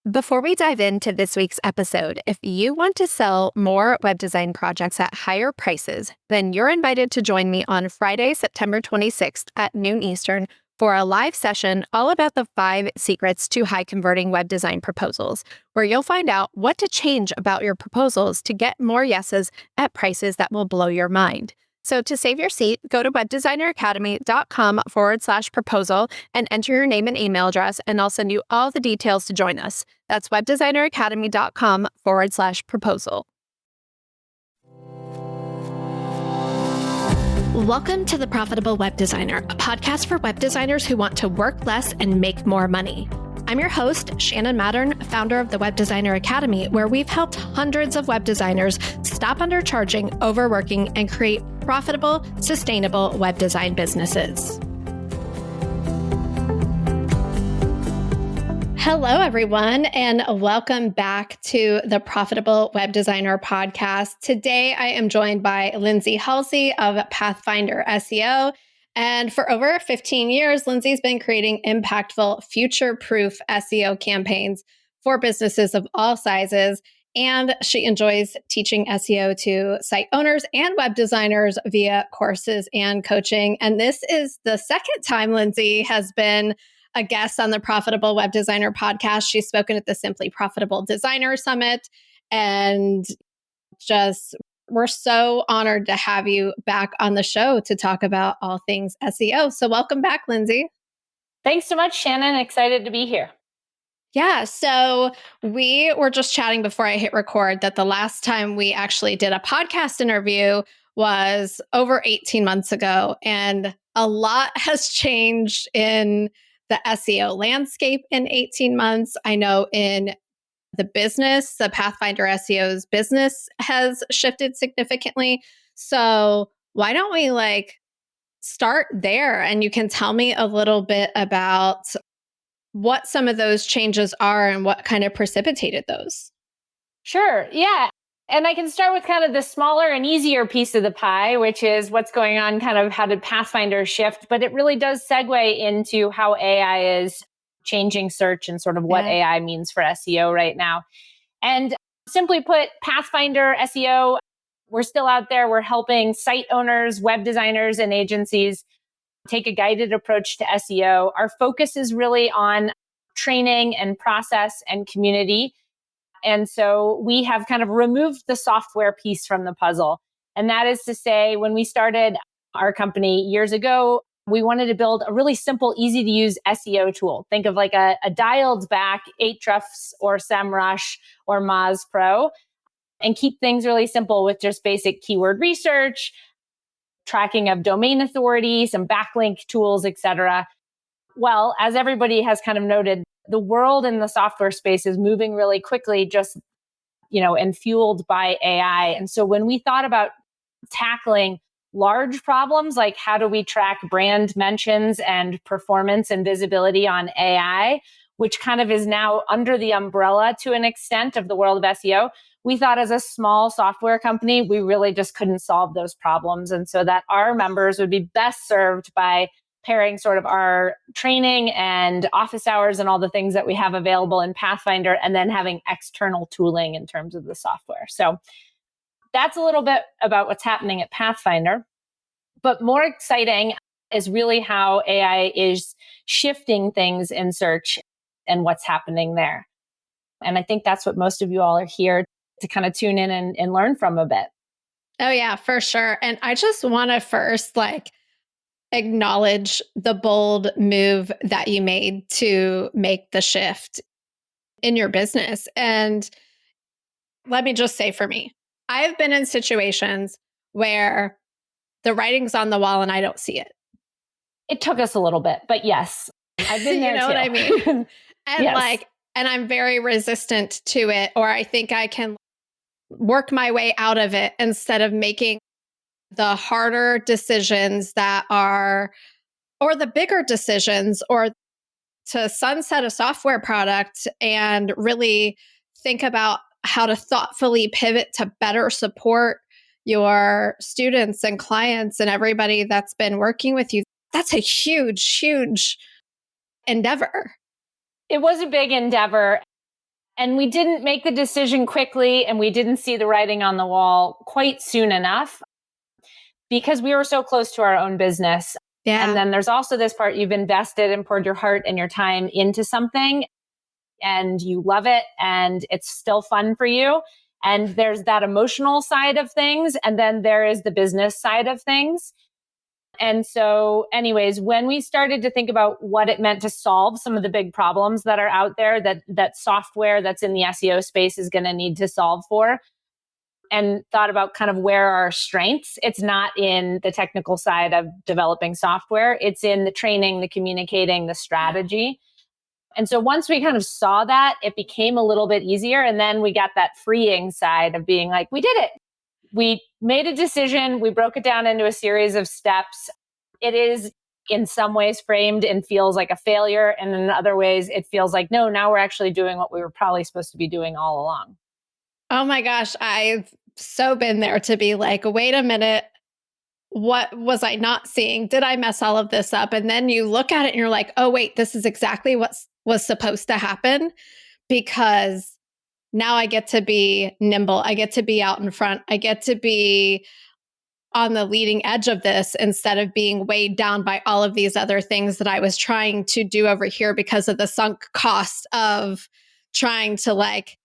Before we dive into this week's episode, if you want to sell more web design projects at higher prices, then you're invited to join me on Friday, September 26th at noon Eastern for a live session all about the 5 secrets to high converting web design proposals, where you'll find out what to change about your proposals to get more yeses at prices that will blow your mind. So to save your seat, go to webdesigneracademy.com/proposal and enter your name and email address, and I'll send you all the details to join us. That's webdesigneracademy.com/proposal. Welcome to The Profitable Web Designer, a podcast for web designers who want to work less and make more money. I'm your host, Shannon Mattern, founder of the Web Designer Academy, where we've helped hundreds of web designers stop undercharging, overworking, and create profitable, sustainable web design businesses. Hello, everyone, and welcome back to the Profitable Web Designer podcast. Today, I am joined by Lindsay Halsey of Pathfinder SEO. And for over 15 years, Lindsay's been creating impactful, future-proof SEO campaigns for businesses of all sizes. And she enjoys teaching SEO to site owners and web designers via courses and coaching. And this is the second time Lindsay has been a guest on the Profitable Web Designer podcast. She's spoken at the Simply Profitable Designer Summit, and we're so honored to have you back on the show to talk about all things SEO. So welcome back, Lindsay. Thanks so much, Shannon. Excited to be here. Yeah, so we were just chatting before I hit record that the last time we actually did a podcast interview was over 18 months ago, and a lot has changed in the SEO landscape in 18 months. I know in the business, the Pathfinder SEO's business has shifted significantly. So why don't we start there, and you can tell me a little bit about what some of those changes are and what kind of precipitated those. Sure. Yeah. And I can start with kind of the smaller and easier piece of the pie, which is what's going on, kind of how did Pathfinder shift, but it really does segue into how AI is changing search and sort of what AI means for SEO right now. And simply put, Pathfinder SEO, we're still out there. We're helping site owners, web designers, and agencies take a guided approach to SEO. Our focus is really on training and process and community. And so we have kind of removed the software piece from the puzzle. And that is to say, when we started our company years ago, we wanted to build a really simple, easy to use SEO tool. Think of like a dialed back Ahrefs or SEMrush or Moz Pro, and keep things really simple with just basic keyword research, tracking of domain authority, some backlink tools, etc. Well, as everybody has kind of noted, the world in the software space is moving really quickly, and fueled by AI. And so when we thought about tackling large problems like how do we track brand mentions and performance and visibility on AI, which kind of is now under the umbrella to an extent of the world of SEO, we thought as a small software company, we really just couldn't solve those problems. And so that our members would be best served by pairing sort of our training and office hours and all the things that we have available in Pathfinder, and then having external tooling in terms of the software. So that's a little bit about what's happening at Pathfinder. But more exciting is really how AI is shifting things in search and what's happening there. And I think that's what most of you all are here to kind of tune in and learn from a bit. Oh, yeah, for sure. And I just want to first acknowledge the bold move that you made to make the shift in your business. And let me just say, for me, I've been in situations where the writing's on the wall and I don't see it. It took us a little bit, but yes, I've been there you know too. What I mean? And yes. And I'm very resistant to it, or I think I can work my way out of it instead of making the harder decisions or the bigger decisions, or to sunset a software product and really think about how to thoughtfully pivot to better support your students and clients and everybody that's been working with you. That's a huge, huge endeavor. It was a big endeavor. And we didn't make the decision quickly, and we didn't see the writing on the wall quite soon enough because we were so close to our own business. And Yeah. then there's also this part, you've invested and poured your heart and your time into something and you love it and it's still fun for you. And there's that emotional side of things. And then there is the business side of things. And so, anyways, when we started to think about what it meant to solve some of the big problems that are out there that software that's in the SEO space is going to need to solve for, and thought about kind of where our strengths, it's not in the technical side of developing software, it's in the training, the communicating, the strategy. And so once we kind of saw that, it became a little bit easier. And then we got that freeing side of being like, we did it. We made a decision. We broke it down into a series of steps. It is in some ways framed and feels like a failure. And in other ways, it feels like, no, now we're actually doing what we were probably supposed to be doing all along. Oh my gosh, I've so been there to be like, wait a minute, what was I not seeing? Did I mess all of this up? And then you look at it and you're like, oh, wait, this is exactly what was supposed to happen because now I get to be nimble. I get to be out in front. I get to be on the leading edge of this instead of being weighed down by all of these other things that I was trying to do over here because of the sunk cost of trying to like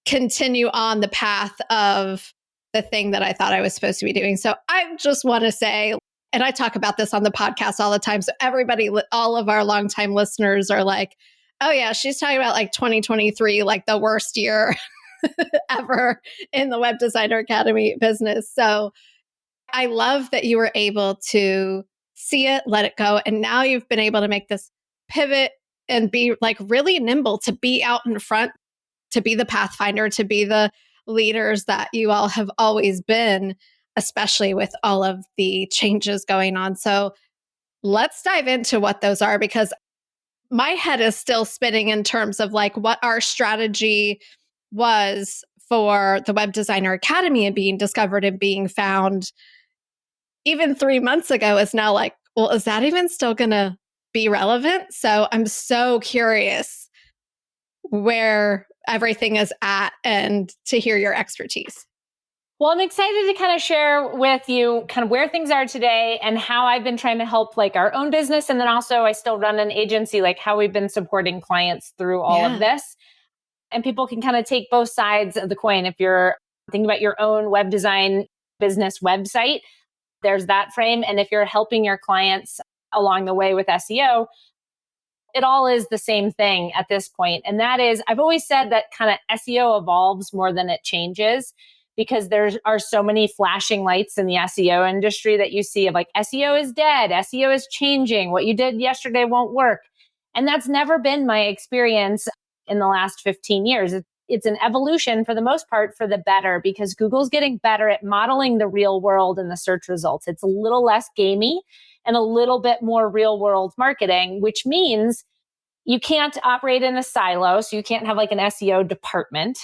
continue on the path of the thing that I thought I was supposed to be doing. So I just want to say, and I talk about this on the podcast all the time. So everybody, all of our longtime listeners are like, oh yeah, she's talking about like 2023, like the worst year ever in the Web Designer Academy business. So I love that you were able to see it, let it go. And now you've been able to make this pivot and be like really nimble to be out in front, to be the Pathfinder, to be the leaders that you all have always been, especially with all of the changes going on. So let's dive into what those are because my head is still spinning in terms of like what our strategy was for the Web Designer Academy and being discovered and being found even 3 months ago is now like, well, is that even still going to be relevant? So I'm so curious where everything is at and to hear your expertise. Well, I'm excited to kind of share with you kind of where things are today and how I've been trying to help like our own business. And then also I still run an agency, like how we've been supporting clients through all of this. And people can kind of take both sides of the coin. If you're thinking about your own web design business website, there's that frame. And if you're helping your clients along the way with SEO, it all is the same thing at this point. And that is, I've always said that kind of SEO evolves more than it changes because there are so many flashing lights in the SEO industry that you see of like SEO is dead, SEO is changing, what you did yesterday won't work. And that's never been my experience in the last 15 years. It's an evolution for the most part for the better because Google's getting better at modeling the real world in the search results. It's a little less gamey and a little bit more real world marketing, which means you can't operate in a silo. So you can't have like an SEO department.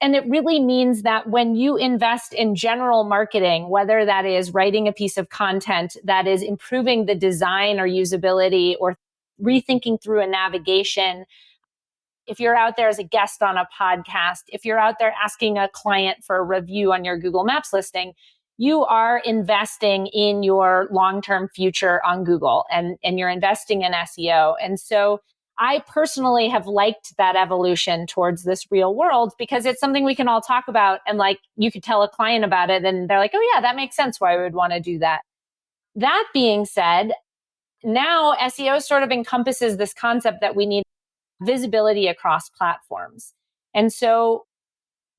And it really means that when you invest in general marketing, whether that is writing a piece of content that is improving the design or usability or rethinking through a navigation, if you're out there as a guest on a podcast, if you're out there asking a client for a review on your Google Maps listing, you are investing in your long-term future on Google and you're investing in SEO. And so I personally have liked that evolution towards this real world because it's something we can all talk about. And like you could tell a client about it and they're like, oh yeah, that makes sense why we would want to do that. That being said, now SEO sort of encompasses this concept that we need visibility across platforms. And so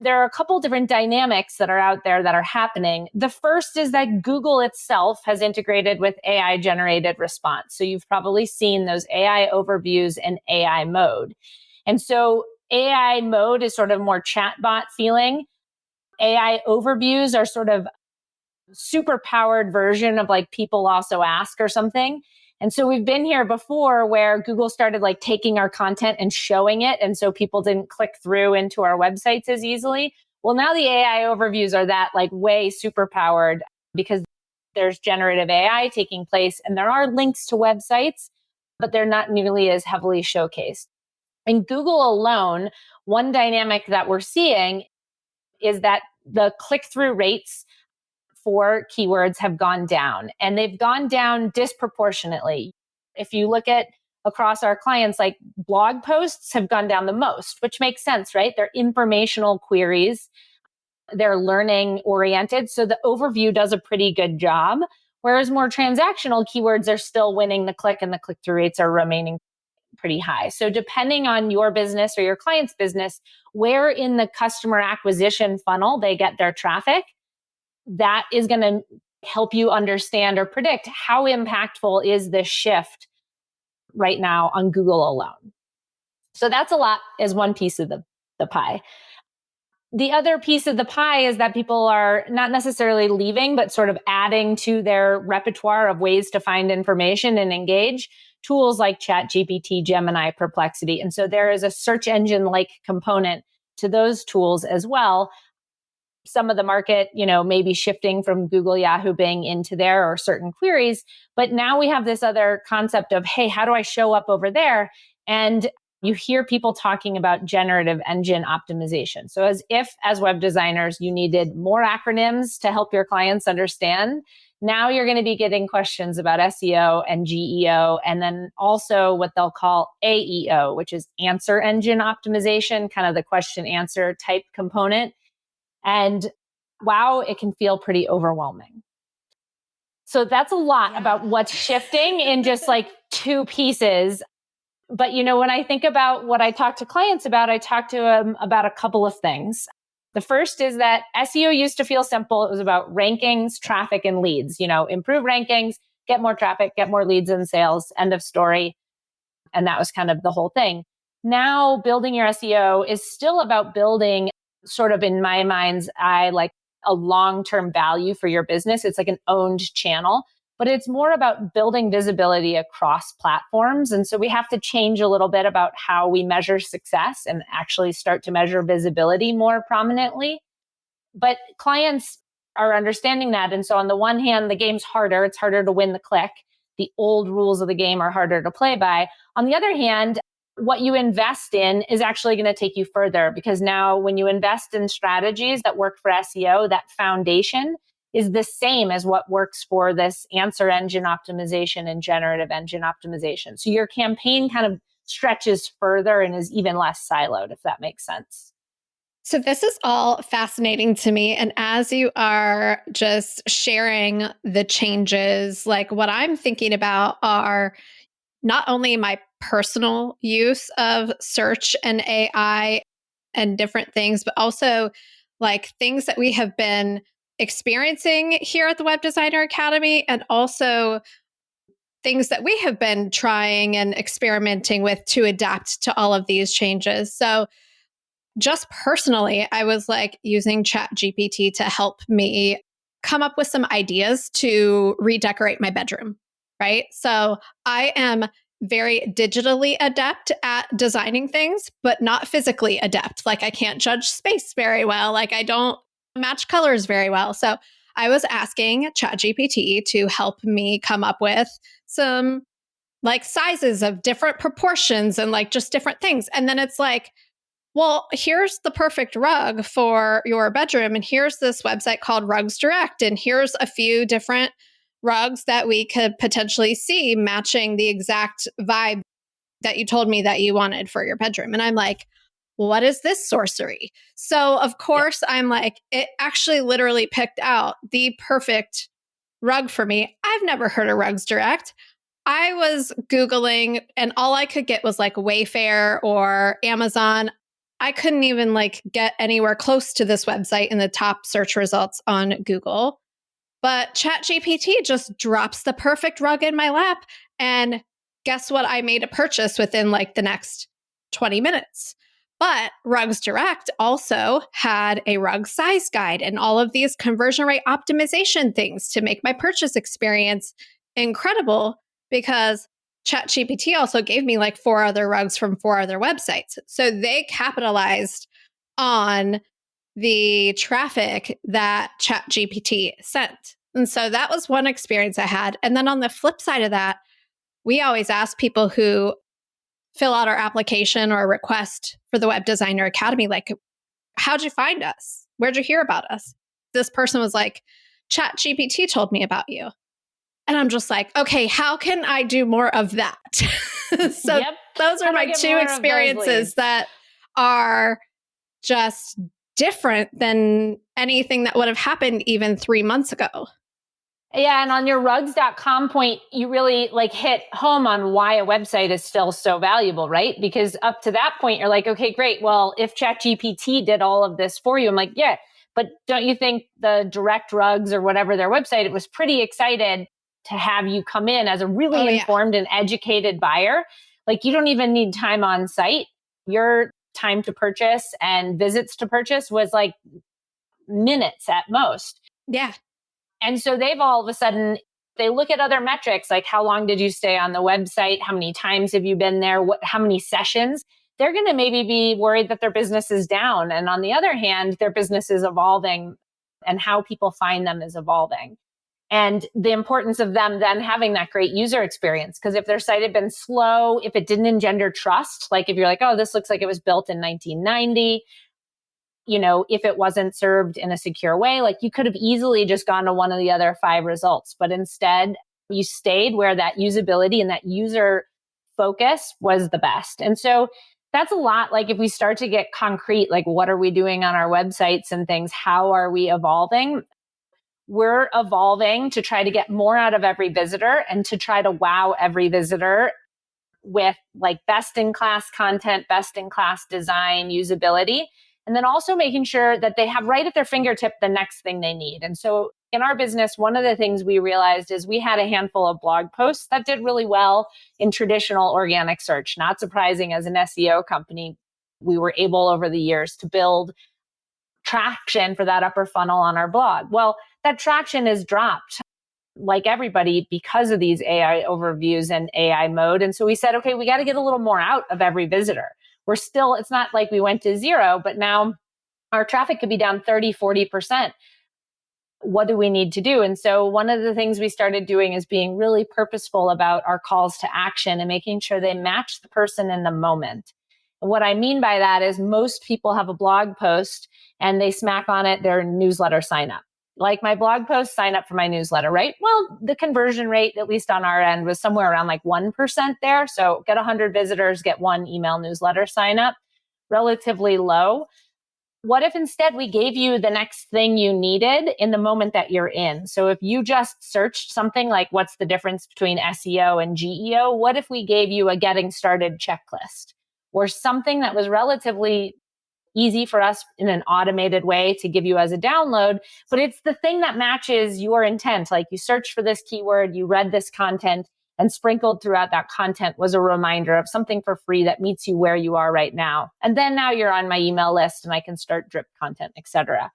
there are a couple different dynamics that are out there that are happening. The first is that Google itself has integrated with AI generated response. So you've probably seen those AI overviews and AI mode. And so AI mode is sort of more chatbot feeling. AI overviews are sort of super powered version of like people also ask or something. And so we've been here before where Google started like taking our content and showing it. And so people didn't click through into our websites as easily. Well, now the AI overviews are that like way super powered because there's generative AI taking place and there are links to websites, but they're not nearly as heavily showcased. In Google alone, one dynamic that we're seeing is that the click-through rates for keywords have gone down, and they've gone down disproportionately. If you look at across our clients, like blog posts have gone down the most, which makes sense, right? They're informational queries, they're learning oriented. So the overview does a pretty good job. Whereas more transactional keywords are still winning the click, and the click through rates are remaining pretty high. So depending on your business or your client's business, where in the customer acquisition funnel they get their traffic, that is going to help you understand or predict how impactful is this shift right now on Google alone. So that's a lot as one piece of the pie. The other piece of the pie is that people are not necessarily leaving, but sort of adding to their repertoire of ways to find information and engage tools like ChatGPT, Gemini, Perplexity. And so there is a search engine-like component to those tools as well. Some of the market, may be shifting from Google, Yahoo, Bing into there or certain queries. But now we have this other concept of, hey, how do I show up over there? And you hear people talking about generative engine optimization. So as web designers, you needed more acronyms to help your clients understand. Now you're going to be getting questions about SEO and GEO, and then also what they'll call AEO, which is answer engine optimization, kind of the question answer type component. And wow, it can feel pretty overwhelming. So that's a lot about what's shifting in just like two pieces. But, when I think about what I talk to clients about, I talk to them about a couple of things. The first is that SEO used to feel simple. It was about rankings, traffic, and leads. Improve rankings, get more traffic, get more leads and sales, end of story. And that was kind of the whole thing. Now, building your SEO is still about building sort of, in my mind's eye, like a long-term value for your business. It's like an owned channel, but it's more about building visibility across platforms. And so we have to change a little bit about how we measure success and actually start to measure visibility more prominently. But clients are understanding that. And so on the one hand, the game's harder. It's harder to win the click. The old rules of the game are harder to play by. On the other hand, what you invest in is actually going to take you further, because now when you invest in strategies that work for SEO, that foundation is the same as what works for this answer engine optimization and generative engine optimization. So your campaign kind of stretches further and is even less siloed, if that makes sense. So this is all fascinating to me. And as you are just sharing the changes, like what I'm thinking about are not only my personal use of search and AI and different things, but also like things that we have been experiencing here at the Web Designer Academy, and also things that we have been trying and experimenting with to adapt to all of these changes. So just personally, I was like using ChatGPT to help me come up with some ideas to redecorate my bedroom, right? So I am very digitally adept at designing things, but not physically adept. Like I can't judge space very well. Like I don't match colors very well. So I was asking ChatGPT to help me come up with some like sizes of different proportions and like just different things. And then it's like, well, here's the perfect rug for your bedroom. And here's this website called Rugs Direct. And here's a few different rugs that we could potentially see matching the exact vibe that you told me that you wanted for your bedroom. And I'm like, what is this sorcery? So, of course, I'm like, it actually literally picked out the perfect rug for me. I've never heard of Rugs Direct. I was Googling and all I could get was like Wayfair or Amazon. I couldn't even like get anywhere close to this website in the top search results on Google. But ChatGPT just drops the perfect rug in my lap. And guess what? I made a purchase within like the next 20 minutes. But Rugs Direct also had a rug size guide and all of these conversion rate optimization things to make my purchase experience incredible, because ChatGPT also gave me like 4 other rugs from 4 other websites. So they capitalized on the traffic that ChatGPT sent. And so that was one experience I had. And then on the flip side of that, we always ask people who fill out our application or request for the Web Designer Academy, like, how'd you find us? Where'd you hear about us? This person was like, ChatGPT told me about you. And I'm just like, okay, how can I do more of that? So Yep. those are How do I my get two more of those experiences leads? that are just different than anything that would have happened even 3 months ago. Yeah. And on your rugs.com point, you really like hit home on why a website is still so valuable, right? Because up to that point, you're like, okay, great. Well, if ChatGPT did all of this for you, I'm like, yeah. But don't you think the Direct Rugs or whatever their website, it was pretty excited to have you come in as a really informed and educated buyer? Like, you don't even need time on site. Your time to purchase and visits to purchase was like minutes at most. Yeah. And so they've all of a sudden, they look at other metrics like how long did you stay on the website? How many times have you been there? How many sessions? They're going to maybe be worried that their business is down. And on the other hand, their business is evolving and how people find them is evolving. And the importance of them then having that great user experience. Because if their site had been slow, if it didn't engender trust, like if you're like, oh, this looks like it was built in 1990, if it wasn't served in a secure way, like you could have easily just gone to one of the other 5 results. But instead, you stayed where that usability and that user focus was the best. And so that's a lot. Like if we start to get concrete, like what are we doing on our websites and things? How are we evolving? We're evolving to try to get more out of every visitor and to try to wow every visitor with like best in class content, best in class design, usability, and then also making sure that they have right at their fingertip the next thing they need. And so in our business, one of the things we realized is we had a handful of blog posts that did really well in traditional organic search. Not surprising, as an SEO company, we were able over the years to build traction for that upper funnel on our blog. Well, that traction is dropped like everybody because of these AI overviews and AI mode. And so we said, okay, we got to get a little more out of every visitor. It's not like we went to zero, but now our traffic could be down 30, 40%. What do we need to do? And so one of the things we started doing is being really purposeful about our calls to action and making sure they match the person in the moment. And what I mean by that is most people have a blog post and they smack on it their newsletter sign up. Like my blog post, sign up for my newsletter, right? Well, the conversion rate, at least on our end, was somewhere around like 1% there. So get 100 visitors, get 1 email newsletter sign up, relatively low. What if instead we gave you the next thing you needed in the moment that you're in? So if you just searched something like what's the difference between SEO and GEO, what if we gave you a getting started checklist or something that was relatively easy for us in an automated way to give you as a download, but it's the thing that matches your intent. Like you searched for this keyword, you read this content, and sprinkled throughout that content was a reminder of something for free that meets you where you are right now. And then now you're on my email list and I can start drip content, etc.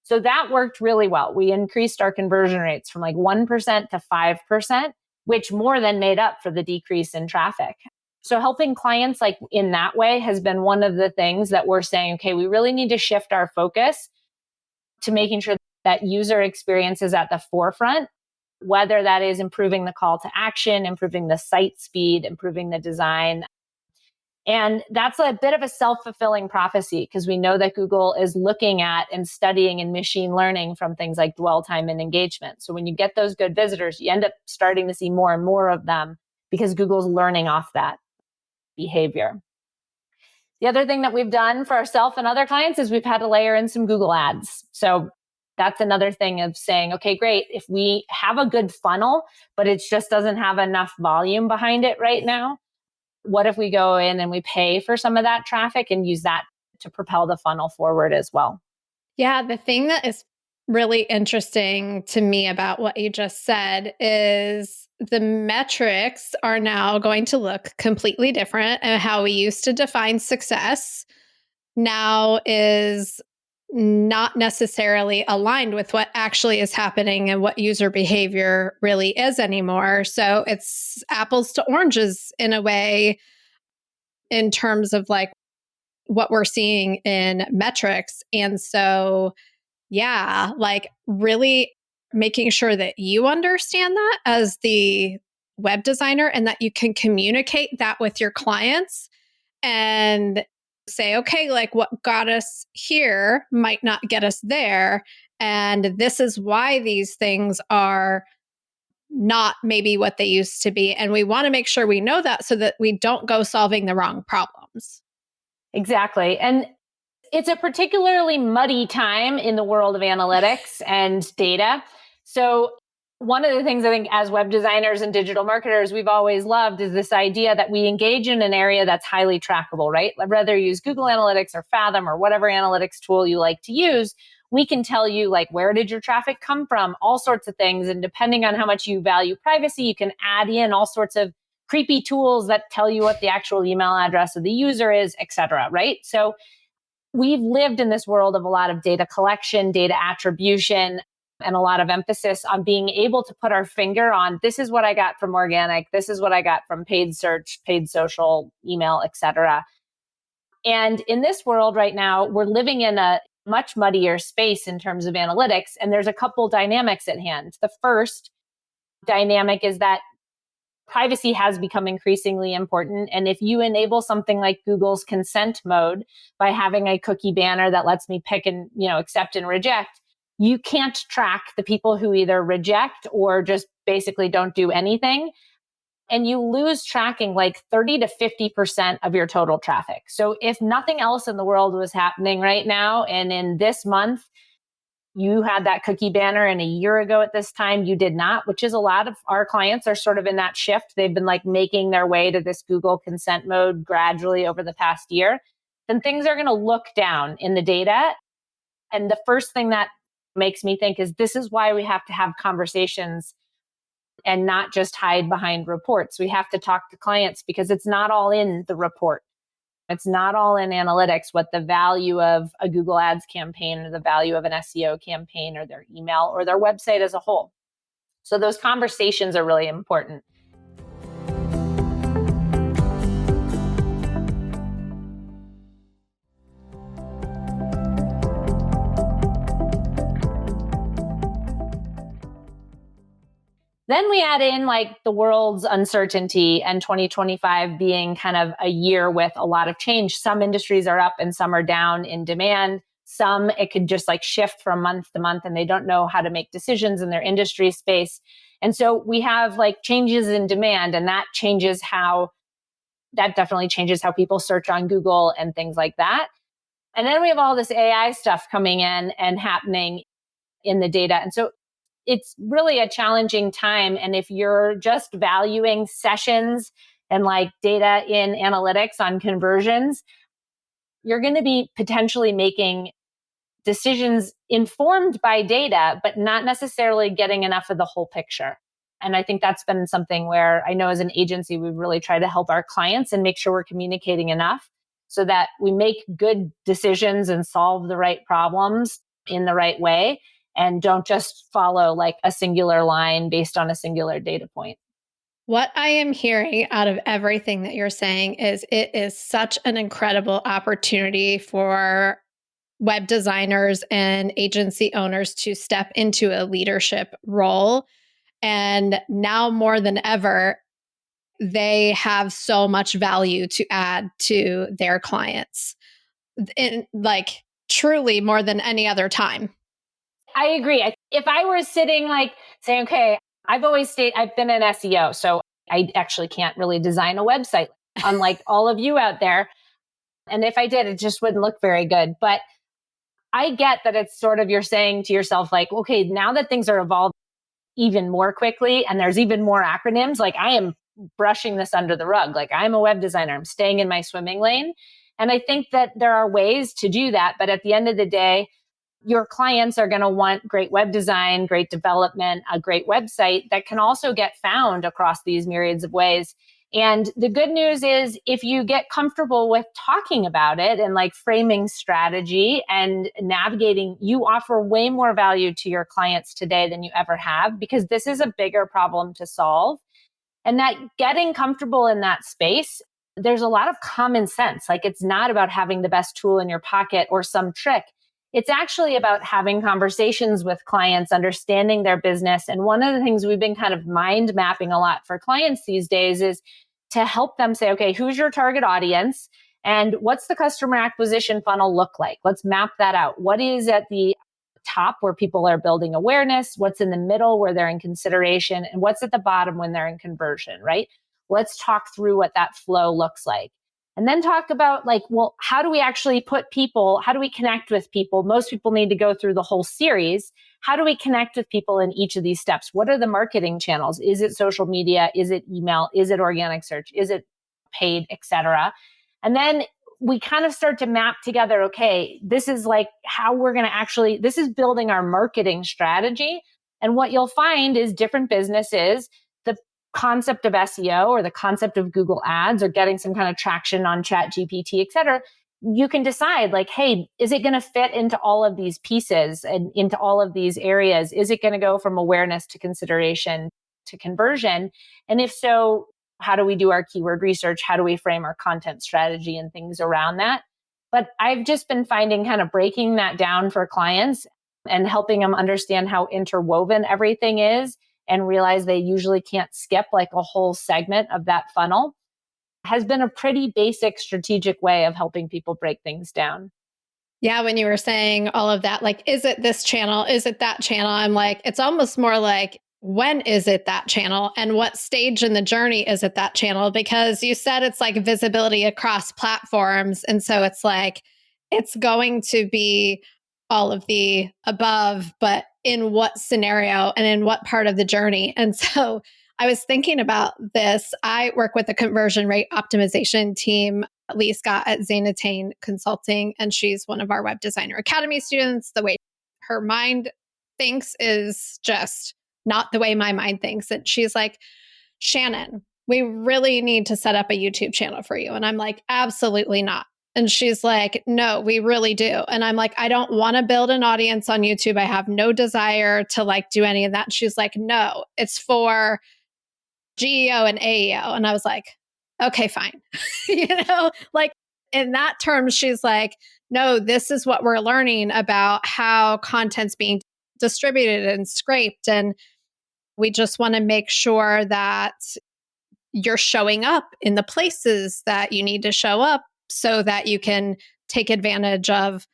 So that worked really well. We increased our conversion rates from like 1% to 5%, which more than made up for the decrease in traffic. So helping clients like in that way has been one of the things that we're saying, okay, we really need to shift our focus to making sure that user experience is at the forefront, whether that is improving the call to action, improving the site speed, improving the design. And that's a bit of a self-fulfilling prophecy because we know that Google is looking at and studying and machine learning from things like dwell time and engagement. So when you get those good visitors, you end up starting to see more and more of them because Google's learning off that behavior. The other thing that we've done for ourselves and other clients is we've had to layer in some Google ads. So that's another thing of saying, okay, great. If we have a good funnel, but it just doesn't have enough volume behind it right now, what if we go in and we pay for some of that traffic and use that to propel the funnel forward as well? Yeah, the thing that is really interesting to me about what you just said is the metrics are now going to look completely different, and how we used to define success now is not necessarily aligned with what actually is happening and what user behavior really is anymore. So it's apples to oranges in a way, in terms of like what we're seeing in metrics. And so, yeah, like really making sure that you understand that as the web designer and that you can communicate that with your clients and say, okay, like what got us here might not get us there. And this is why these things are not maybe what they used to be. And we want to make sure we know that so that we don't go solving the wrong problems. Exactly. And it's a particularly muddy time in the world of analytics and data. So one of the things I think as web designers and digital marketers, we've always loved is this idea that we engage in an area that's highly trackable, right? Whether you use Google Analytics or Fathom or whatever analytics tool you like to use, we can tell you like, where did your traffic come from? All sorts of things. And depending on how much you value privacy, you can add in all sorts of creepy tools that tell you what the actual email address of the user is, et cetera, right? So we've lived in this world of a lot of data collection, data attribution, and a lot of emphasis on being able to put our finger on this is what I got from organic, this is what I got from paid search, paid social, email, et cetera. And in this world right now, we're living in a much muddier space in terms of analytics. And there's a couple dynamics at hand. The first dynamic is that privacy has become increasingly important. And if you enable something like Google's consent mode by having a cookie banner that lets me pick and, accept and reject, you can't track the people who either reject or just basically don't do anything. And you lose tracking like 30 to 50% of your total traffic. So if nothing else in the world was happening right now, and in this month, you had that cookie banner, and a year ago at this time, you did not, which is a lot of our clients are sort of in that shift. They've been like making their way to this Google consent mode gradually over the past year. Then things are going to look down in the data. And the first thing that makes me think is this is why we have to have conversations and not just hide behind reports. We have to talk to clients because it's not all in the report. It's not all in analytics what the value of a Google Ads campaign or the value of an SEO campaign or their email or their website as a whole. So those conversations are really important. Then we add in like the world's uncertainty and 2025 being kind of a year with a lot of change. Some industries are up and some are down in demand. Some it could just like shift from month to month and they don't know how to make decisions in their industry space. And so we have like changes in demand, and that definitely changes how people search on Google and things like that. And then we have all this AI stuff coming in and happening in the data. And so it's really a challenging time. And if you're just valuing sessions and like data in analytics on conversions, you're going to be potentially making decisions informed by data, but not necessarily getting enough of the whole picture. And I think that's been something where I know as an agency, we really try to help our clients and make sure we're communicating enough so that we make good decisions and solve the right problems in the right way, and don't just follow like a singular line based on a singular data point. What I am hearing out of everything that you're saying is it is such an incredible opportunity for web designers and agency owners to step into a leadership role. And now more than ever, they have so much value to add to their clients. In like truly more than any other time. I agree. If I were sitting like saying, okay, I've been an SEO, so I actually can't really design a website, unlike all of you out there. And if I did, it just wouldn't look very good. But I get that it's sort of you're saying to yourself, like, okay, now that things are evolving even more quickly and there's even more acronyms, like I am brushing this under the rug. Like I'm a web designer, I'm staying in my swimming lane. And I think that there are ways to do that. But at the end of the day, your clients are going to want great web design, great development, a great website that can also get found across these myriads of ways. And the good news is if you get comfortable with talking about it and like framing strategy and navigating, you offer way more value to your clients today than you ever have, because this is a bigger problem to solve. And that getting comfortable in that space, there's a lot of common sense. Like it's not about having the best tool in your pocket or some trick. It's actually about having conversations with clients, understanding their business. And one of the things we've been kind of mind mapping a lot for clients these days is to help them say, okay, who's your target audience? And what's the customer acquisition funnel look like? Let's map that out. What is at the top where people are building awareness? What's in the middle where they're in consideration? And what's at the bottom when they're in conversion, right? Let's talk through what that flow looks like. And then talk about like, well, how do we actually how do we connect with people? Most people need to go through the whole series. How do we connect with people in each of these steps? What are the marketing channels? Is it social media? Is it email? Is it organic search? Is it paid, etc.? And then we kind of start to map together, okay, this is like how we're going to this is building our marketing strategy. And what you'll find is different businesses, the concept of SEO or the concept of Google Ads or getting some kind of traction on Chat GPT, et cetera, you can decide like, hey, is it going to fit into all of these pieces and into all of these areas? Is it going to go from awareness to consideration to conversion? And if so, how do we do our keyword research? How do we frame our content strategy and things around that? But I've just been finding kind of breaking that down for clients and helping them understand how interwoven everything is and realize they usually can't skip like a whole segment of that funnel has been a pretty basic strategic way of helping people break things down. Yeah, when you were saying all of that, like, is it this channel? Is it that channel? I'm like, it's almost more like, when is it that channel? And what stage in the journey is it that channel? Because you said it's like visibility across platforms. And so it's like, it's going to be all of the above, but in what scenario and in what part of the journey? And so I was thinking about this. I work with a conversion rate optimization team Lee Scott at Zainatane Consulting, and she's one of our Web Designer Academy students. The way her mind thinks is just not the way my mind thinks. And she's like, Shannon, we really need to set up a YouTube channel for you. And I'm like, absolutely not. And she's like, no, we really do. And I'm like, I don't want to build an audience on YouTube. I have no desire to like do any of that. And she's like, no, it's for GEO and AEO. And I was like, okay, fine. Like in that term, she's like, no, this is what we're learning about how content's being distributed and scraped. And we just want to make sure that you're showing up in the places that you need to show up so that you can take advantage of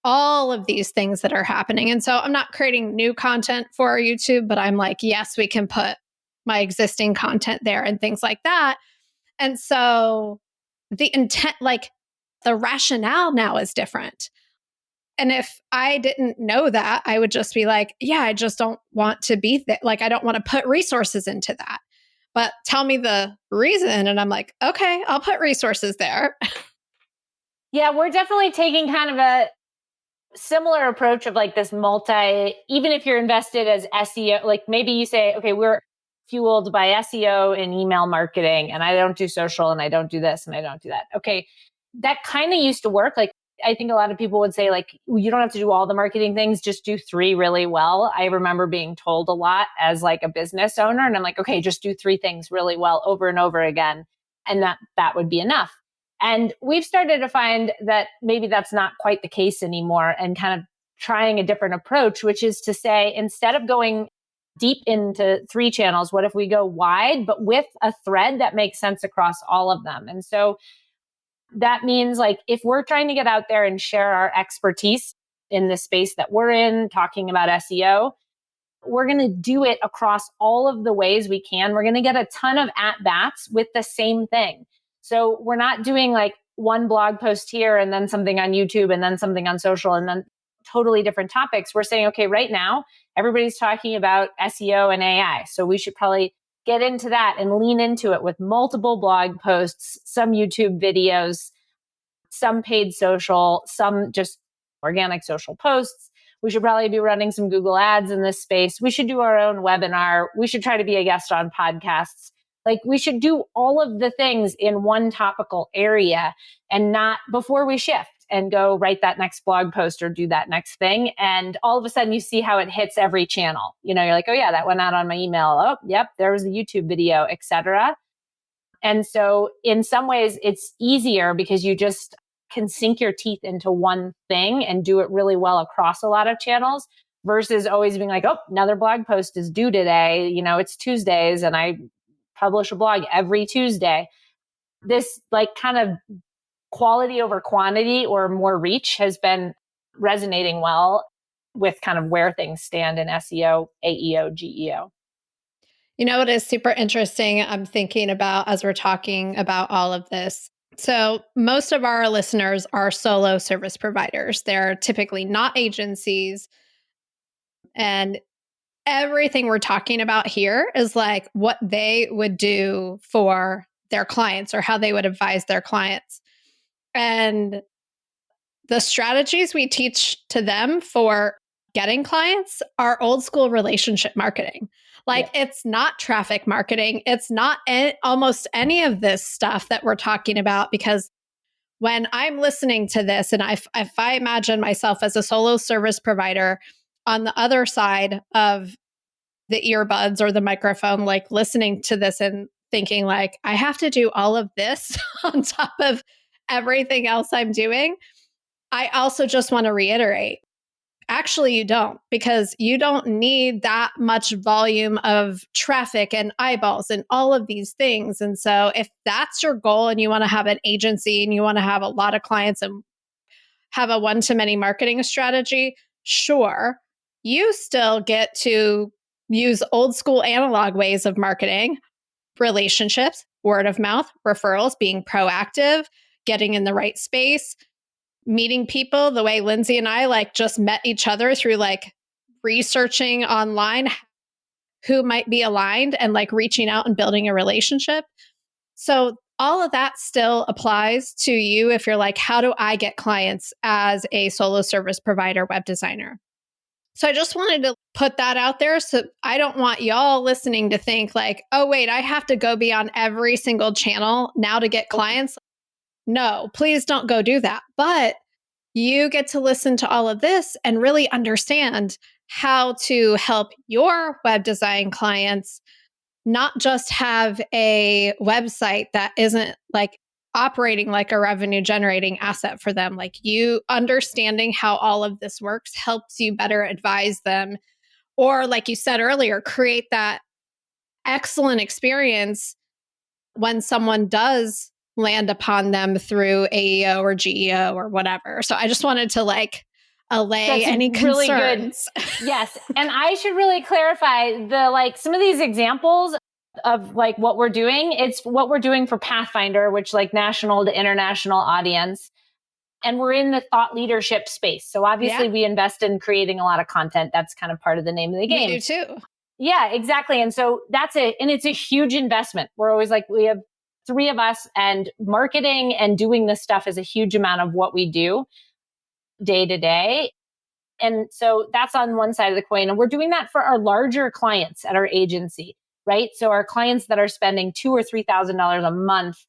all of these things that are happening. And so I'm not creating new content for YouTube, but I'm like, yes, we can put my existing content there and things like that. And so the intent, like the rationale now is different. And if I didn't know that, I would just be like, yeah, I just don't want to be like, I don't want to put resources into that. But tell me the reason. And I'm like, okay, I'll put resources there. Yeah, we're definitely taking kind of a similar approach of like this even if you're invested as SEO, like maybe you say, okay, we're fueled by SEO and email marketing, and I don't do social and I don't do this and I don't do that. Okay, that kind of used to work. Like, I think a lot of people would say, like, you don't have to do all the marketing things, just do 3 really well. I remember being told a lot as like a business owner, and I'm like, okay, just do 3 things really well over and over again, and that would be enough. And we've started to find that maybe that's not quite the case anymore, and kind of trying a different approach, which is to say, instead of going deep into 3 channels, what if we go wide, but with a thread that makes sense across all of them? And so that means like, if we're trying to get out there and share our expertise in the space that we're in, talking about SEO, we're going to do it across all of the ways we can. We're going to get a ton of at bats with the same thing. So we're not doing like one blog post here and then something on YouTube and then something on social and then totally different topics. We're saying, okay, right now, everybody's talking about SEO and AI. So we should probably get into that and lean into it with multiple blog posts, some YouTube videos, some paid social, some just organic social posts. We should probably be running some Google ads in this space. We should do our own webinar. We should try to be a guest on podcasts. Like, we should do all of the things in one topical area and not before we shift and go write that next blog post or do that next thing. And all of a sudden you see how it hits every channel. You're like, oh yeah, that went out on my email. Oh, yep, there was a YouTube video, etc. And so in some ways it's easier because you just can sink your teeth into one thing and do it really well across a lot of channels versus always being like, oh, another blog post is due today. It's Tuesdays and I publish a blog every Tuesday. This like kind of quality over quantity or more reach has been resonating well with kind of where things stand in SEO, AEO, GEO. You know what is super interesting? I'm thinking about as we're talking about all of this. So, most of our listeners are solo service providers. They're typically not agencies. And everything we're talking about here is like what they would do for their clients or how they would advise their clients. And the strategies we teach to them for getting clients are old school relationship marketing. Like it's not traffic marketing. It's not almost any of this stuff that we're talking about because when I'm listening to this and if I imagine myself as a solo service provider on the other side of the earbuds or the microphone, like listening to this and thinking like, I have to do all of this on top of everything else I'm doing. I also just want to reiterate, actually, you don't, because you don't need that much volume of traffic and eyeballs and all of these things. And so, if that's your goal and you want to have an agency and you want to have a lot of clients and have a one to many marketing strategy, sure, you still get to use old school analog ways of marketing, relationships, word of mouth, referrals, being proactive, getting in the right space, meeting people the way Lindsay and I like just met each other through like researching online who might be aligned and like reaching out and building a relationship. So all of that still applies to you if you're like, how do I get clients as a solo service provider web designer? So I just wanted to put that out there. So I don't want y'all listening to think like, oh, wait, I have to go be on every single channel now to get clients. No, please don't go do that. But you get to listen to all of this and really understand how to help your web design clients not just have a website that isn't like operating like a revenue generating asset for them. Like you understanding how all of this works helps you better advise them. Or, like you said earlier, create that excellent experience when someone does land upon them through AEO or GEO or whatever. So I just wanted to like allay any really concerns. Good. Yes. And I should really clarify the like some of these examples of like what we're doing. It's what we're doing for Pathfinder, which like national to international audience. And we're in the thought leadership space. So obviously we invest in creating a lot of content. That's kind of part of the name of the game. We do too. Yeah, exactly. And so that's it. And it's a huge investment. We're always like, we have 3 of us and marketing and doing this stuff is a huge amount of what we do day to day. And so that's on one side of the coin. And we're doing that for our larger clients at our agency, right? So our clients that are spending $2,000 or $3,000 a month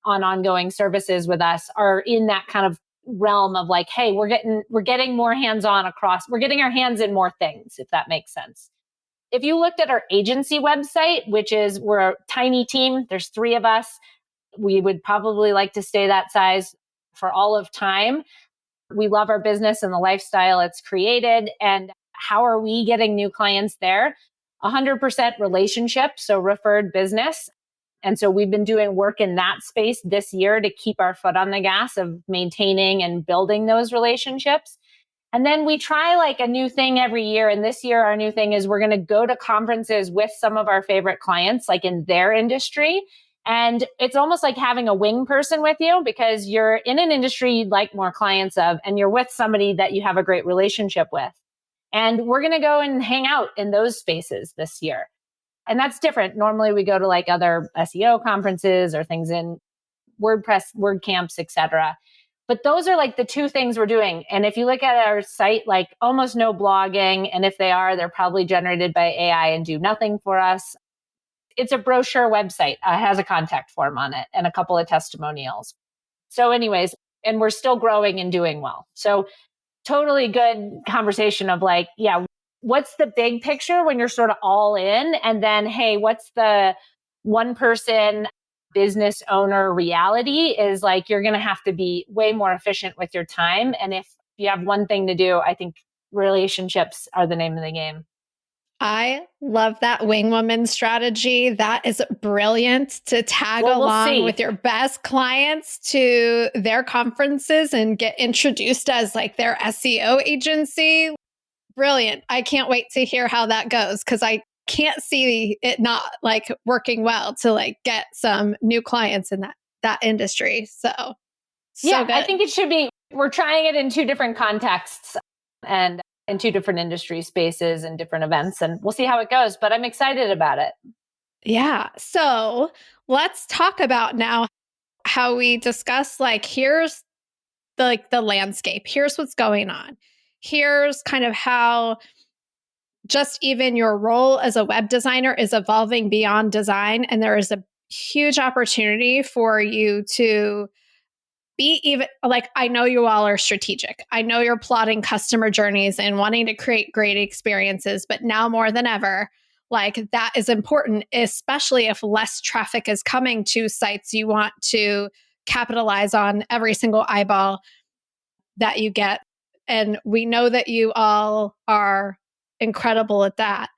on ongoing services with us are in that kind of realm of like, hey, we're getting more hands-on across, we're getting our hands in more things, if that makes sense. If you looked at our agency website, which is we're a tiny team, there's 3 of us. We would probably like to stay that size for all of time. We love our business and the lifestyle it's created. And how are we getting new clients there? 100% relationship, so referred business. And so we've been doing work in that space this year to keep our foot on the gas of maintaining and building those relationships. And then we try like a new thing every year. And this year, our new thing is we're going to go to conferences with some of our favorite clients, like in their industry. And it's almost like having a wing person with you because you're in an industry you'd like more clients of, and you're with somebody that you have a great relationship with. And we're going to go and hang out in those spaces this year. And that's different. Normally we go to like other SEO conferences or things in WordPress, WordCamps, etc. But those are like the 2 things we're doing. And if you look at our site, like almost no blogging. And if they are, they're probably generated by AI and do nothing for us. It's a brochure website. It has a contact form on it and a couple of testimonials. So anyways, and we're still growing and doing well. So totally good conversation of like, yeah, what's the big picture when you're sort of all in? And then, hey, what's the one person business owner reality is like, you're going to have to be way more efficient with your time. And if you have one thing to do, I think relationships are the name of the game. I love that wing woman strategy. That is brilliant to tag Well, we'll along see. with your best clients to their conferences and get introduced as like their SEO agency. Brilliant. I can't wait to hear how that goes because I can't see it not like working well to like get some new clients in that industry. So Yeah, I good. think it should be. We're trying it in two different contexts and in two different industry spaces and different events, and we'll see how it goes. But I'm excited about it. Yeah. So let's talk about now how we discuss like here's the landscape. Here's what's going on. Here's kind of how just even your role as a web designer is evolving beyond design and there is a huge opportunity for you to be even like I know you all are strategic. I know you're plotting customer journeys and wanting to create great experiences, but now more than ever, like that is important, especially if less traffic is coming to sites you want to capitalize on every single eyeball that you get. And we know that you all are incredible at that.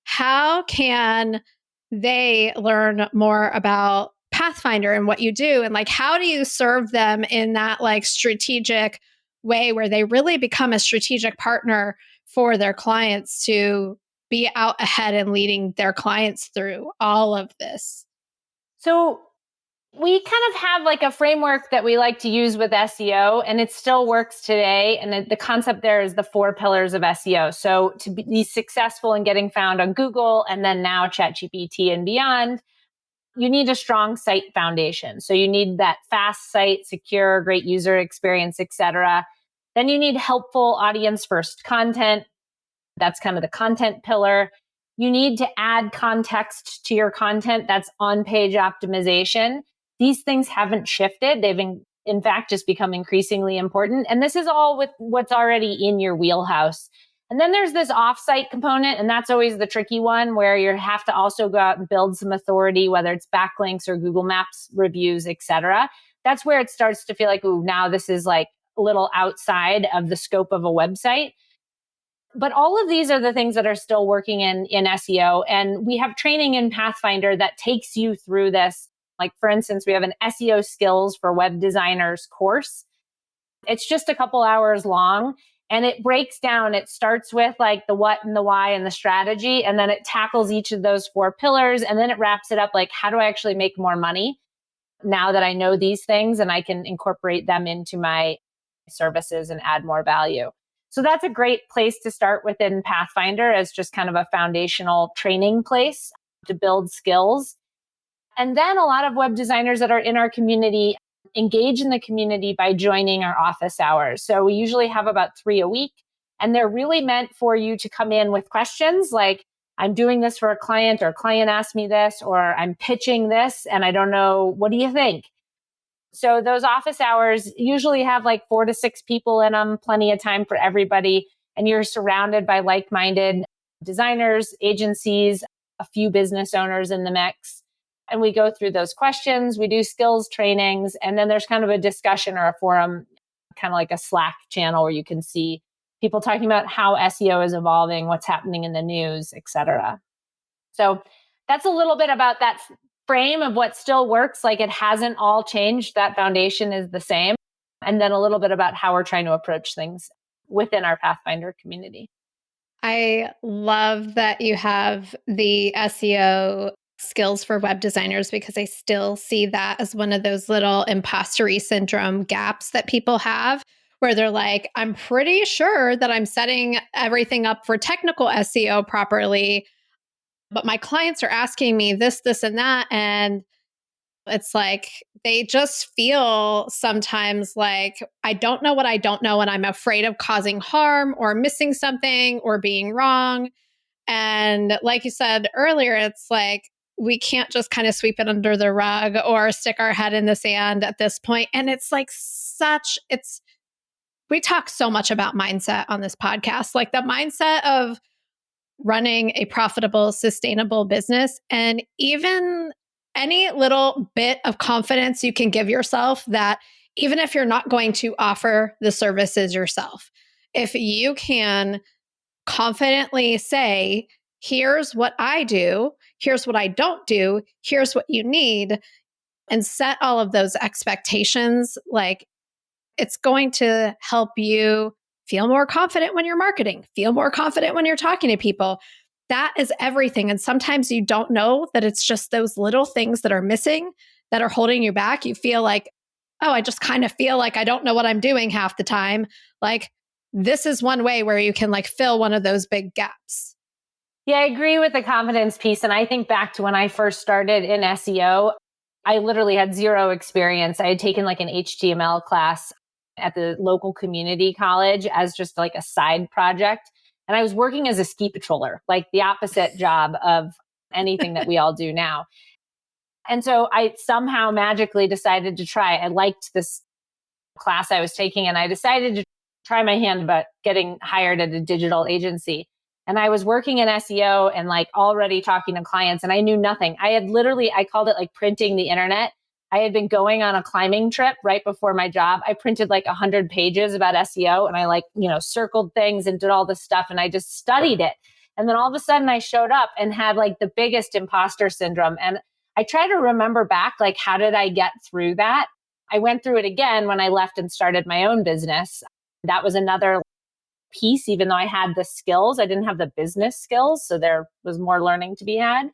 How can they learn more about Pathfinder and what you do? And like, how do you serve them in that like strategic way where they really become a strategic partner for their clients to be out ahead and leading their clients through all of this? So we kind of have like a framework that we like to use with SEO, and it still works today. And the concept there is the 4 pillars of SEO. So to be successful in getting found on Google and then now ChatGPT and beyond, you need a strong site foundation. So you need that fast site, secure, great user experience, etc. Then you need helpful audience first content. That's kind of the content pillar. You need to add context to your content. That's on page optimization. These things haven't shifted. They've in fact just become increasingly important. And this is all with what's already in your wheelhouse. And then there's this offsite component, and that's always the tricky one where you have to also go out and build some authority, whether it's backlinks or Google Maps reviews, etc. That's where it starts to feel like, ooh, now this is like a little outside of the scope of a website. But all of these are the things that are still working in SEO. And we have training in Pathfinder that takes you through this. Like, for instance, we have an SEO skills for web designers course. It's just a couple hours long and it breaks down. It starts with like the what and the why and the strategy. And then it tackles each of those 4 pillars. And then it wraps it up like, how do I actually make more money now that I know these things and I can incorporate them into my services and add more value? So that's a great place to start within Pathfinder as just kind of a foundational training place to build skills. And then a lot of web designers that are in our community engage in the community by joining our office hours. So we usually have about 3 a week, and they're really meant for you to come in with questions like, I'm doing this for a client, or a client asked me this, or I'm pitching this and I don't know, what do you think? So those office hours usually have like 4 to 6 people in them, plenty of time for everybody. And you're surrounded by like-minded designers, agencies, a few business owners in the mix. And we go through those questions, we do skills trainings, and then there's kind of a discussion or a forum, kind of like a Slack channel where you can see people talking about how SEO is evolving, what's happening in the news, etc. So that's a little bit about that frame of what still works. Like, it hasn't all changed. That foundation is the same. And then a little bit about how we're trying to approach things within our Pathfinder community. I love that you have the SEO skills for web designers because I still see that as one of those little impostery syndrome gaps that people have where they're like, I'm pretty sure that I'm setting everything up for technical SEO properly, but my clients are asking me this, this, and that. And it's like they just feel sometimes like, I don't know what I don't know, and I'm afraid of causing harm or missing something or being wrong. And like you said earlier, it's like we can't just kind of sweep it under the rug or stick our head in the sand at this point. And it's like we talk so much about mindset on this podcast, like the mindset of running a profitable, sustainable business. And even any little bit of confidence you can give yourself that even if you're not going to offer the services yourself, if you can confidently say, here's what I do, here's what I don't do, here's what you need, and set all of those expectations. Like, it's going to help you feel more confident when you're marketing, feel more confident when you're talking to people. That is everything. And sometimes you don't know that it's just those little things that are missing that are holding you back. You feel like, oh, I just kind of feel like I don't know what I'm doing half the time. Like, this is one way where you can like fill one of those big gaps. Yeah, I agree with the confidence piece. And I think back to when I first started in SEO, I literally had zero experience. I had taken like an HTML class at the local community college as just like a side project. And I was working as a ski patroller, like the opposite job of anything that we all do now. And so I somehow magically decided to try. I liked this class I was taking, and I decided to try my hand about getting hired at a digital agency. And I was working in SEO and like already talking to clients, and I knew nothing. I had literally, I called it like printing the internet. I had been going on a climbing trip right before my job. I printed like 100 pages about SEO, and I like, circled things and did all this stuff, and I just studied it. And then all of a sudden I showed up and had like the biggest imposter syndrome. And I try to remember back, like, how did I get through that? I went through it again when I left and started my own business. That was another piece. Even though I had the skills, I didn't have the business skills. So there was more learning to be had.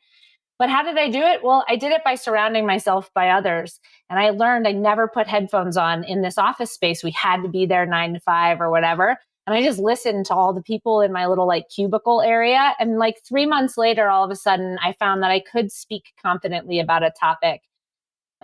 But how did I do it? Well, I did it by surrounding myself by others. And I learned I never put headphones on in this office space. We had to be there 9 to 5 or whatever. And I just listened to all the people in my little like cubicle area. And like 3 months later, all of a sudden, I found that I could speak confidently about a topic.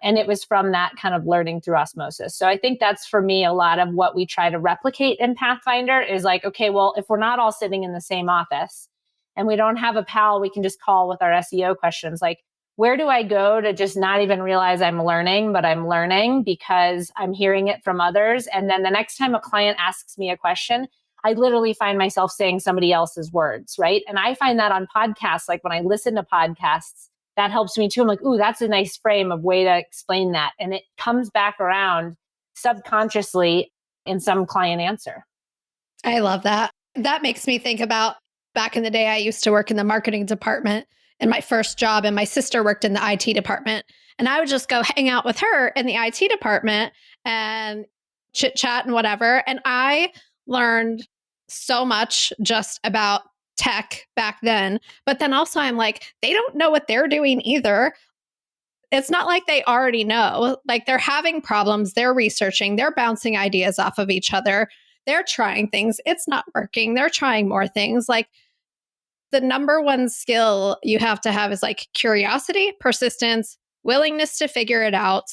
And it was from that kind of learning through osmosis. So I think that's for me, a lot of what we try to replicate in Pathfinder is like, okay, well, if we're not all sitting in the same office and we don't have a pal we can just call with our SEO questions, like, where do I go to just not even realize I'm learning, but I'm learning because I'm hearing it from others. And then the next time a client asks me a question, I literally find myself saying somebody else's words, right? And I find that on podcasts, like when I listen to podcasts, that helps me too. I'm like, ooh, that's a nice frame of way to explain that. And it comes back around subconsciously in some client answer. I love that. That makes me think about back in the day, I used to work in the marketing department in my first job, and my sister worked in the IT department. And I would just go hang out with her in the IT department and chit chat and whatever. And I learned so much just about tech back then. But then also, I'm like, they don't know what they're doing either. It's not like they already know. Like, they're having problems, they're researching, they're bouncing ideas off of each other, they're trying things. It's not working. They're trying more things. Like, the number one skill you have to have is like curiosity, persistence, willingness to figure it out,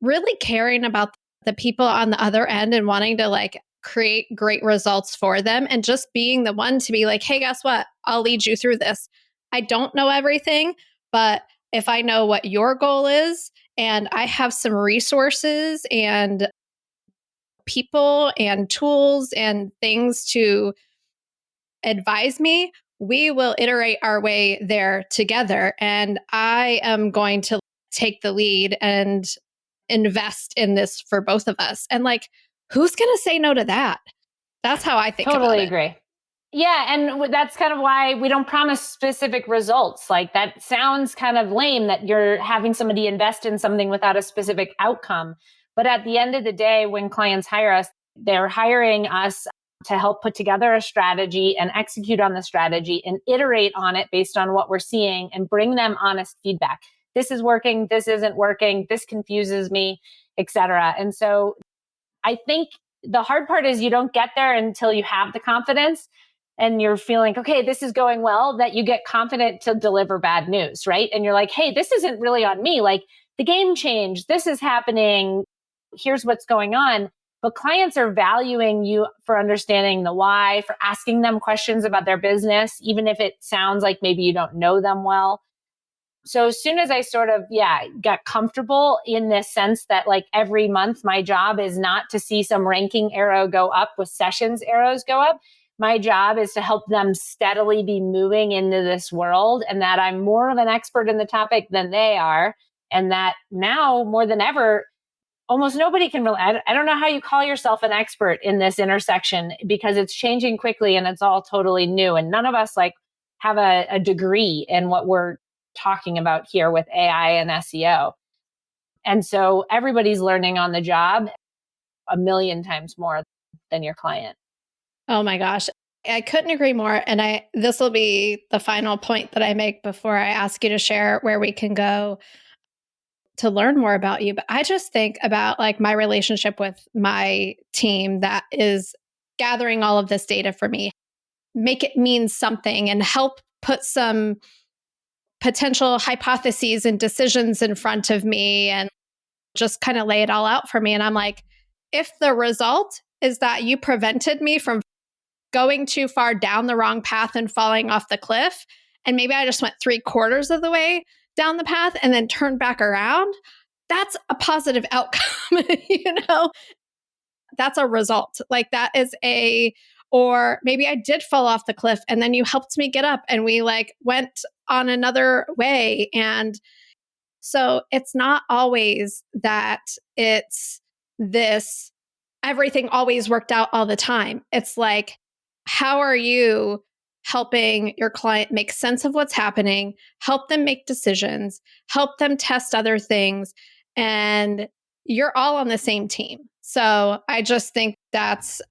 really caring about the people on the other end and wanting to like create great results for them, and just being the one to be like, hey, guess what? I'll lead you through this. I don't know everything, but if I know what your goal is and I have some resources and people and tools and things to advise me, we will iterate our way there together. And I am going to take the lead and invest in this for both of us. And like, who's going to say no to that? That's how I think about it. Totally agree. Yeah. And that's kind of why we don't promise specific results. Like, that sounds kind of lame that you're having somebody invest in something without a specific outcome. But at the end of the day, when clients hire us, they're hiring us to help put together a strategy and execute on the strategy and iterate on it based on what we're seeing and bring them honest feedback. This is working. This isn't working. This confuses me, et cetera. And so I think the hard part is you don't get there until you have the confidence and you're feeling, okay, this is going well, that you get confident to deliver bad news, right? And you're like, hey, this isn't really on me. Like, the game changed. This is happening. Here's what's going on. But clients are valuing you for understanding the why, for asking them questions about their business, even if it sounds like maybe you don't know them well. So as soon as I sort of, got comfortable in this sense that like every month, my job is not to see some ranking arrow go up with sessions arrows go up. My job is to help them steadily be moving into this world, and that I'm more of an expert in the topic than they are. And that now more than ever, almost nobody can really, I don't know how you call yourself an expert in this intersection, because it's changing quickly and it's all totally new. And none of us like have a degree in what we're talking about here with AI and SEO. And so everybody's learning on the job a million times more than your client. Oh my gosh. I couldn't agree more. And this will be the final point that I make before I ask you to share where we can go to learn more about you. But I just think about like my relationship with my team that is gathering all of this data for me, make it mean something and help put some potential hypotheses and decisions in front of me and just kind of lay it all out for me. And I'm like, if the result is that you prevented me from going too far down the wrong path and falling off the cliff, and maybe I just went 3/4 of the way down the path and then turned back around, that's a positive outcome, That's a result. Like that is or maybe I did fall off the cliff and then you helped me get up and we like went on another way. And so it's not always that it's this, everything always worked out all the time. It's like, how are you helping your client make sense of what's happening, help them make decisions, help them test other things, and you're all on the same team. So I just think that's,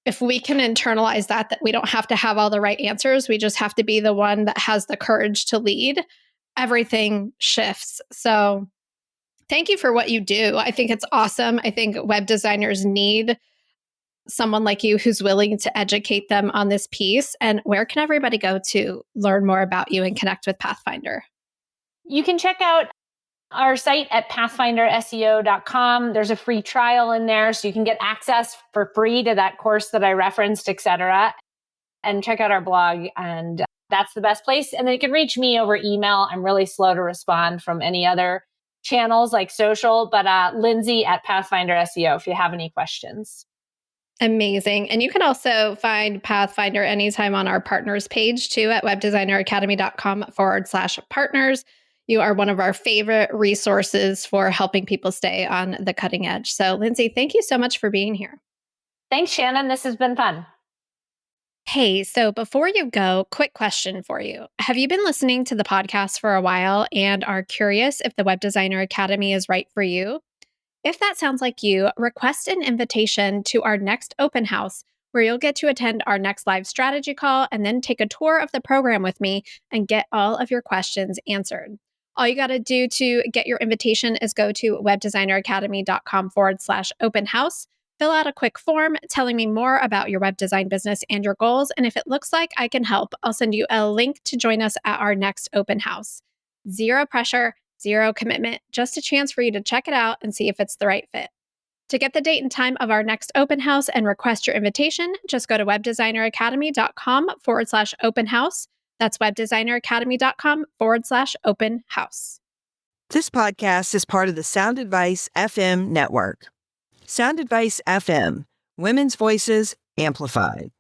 if we can internalize that we don't have to have all the right answers, we just have to be the one that has the courage to lead, everything shifts. So thank you for what you do. I think it's awesome. I think web designers need someone like you who's willing to educate them on this piece. And where can everybody go to learn more about you and connect with Pathfinder? You can check out our site at pathfinderseo.com. There's a free trial in there, so you can get access for free to that course that I referenced, etc. And check out our blog, and that's the best place. And then you can reach me over email. I'm really slow to respond from any other channels like social, but Lindsay at Pathfinder SEO if you have any questions. Amazing. And you can also find Pathfinder anytime on our partners page too at webdesigneracademy.com/partners. You are one of our favorite resources for helping people stay on the cutting edge. So, Lindsay, thank you so much for being here. Thanks, Shannon. This has been fun. Hey, so before you go, quick question for you. Have you been listening to the podcast for a while and are curious if the Web Designer Academy is right for you? If that sounds like you, request an invitation to our next open house, where you'll get to attend our next live strategy call and then take a tour of the program with me and get all of your questions answered. All you got to do to get your invitation is go to webdesigneracademy.com/open house, fill out a quick form telling me more about your web design business and your goals. And if it looks like I can help, I'll send you a link to join us at our next open house. Zero pressure, zero commitment, just a chance for you to check it out and see if it's the right fit. To get the date and time of our next open house and request your invitation, just go to webdesigneracademy.com/open house. That's webdesigneracademy.com/open house. This podcast is part of the Sound Advice FM network. Sound Advice FM, women's voices amplified.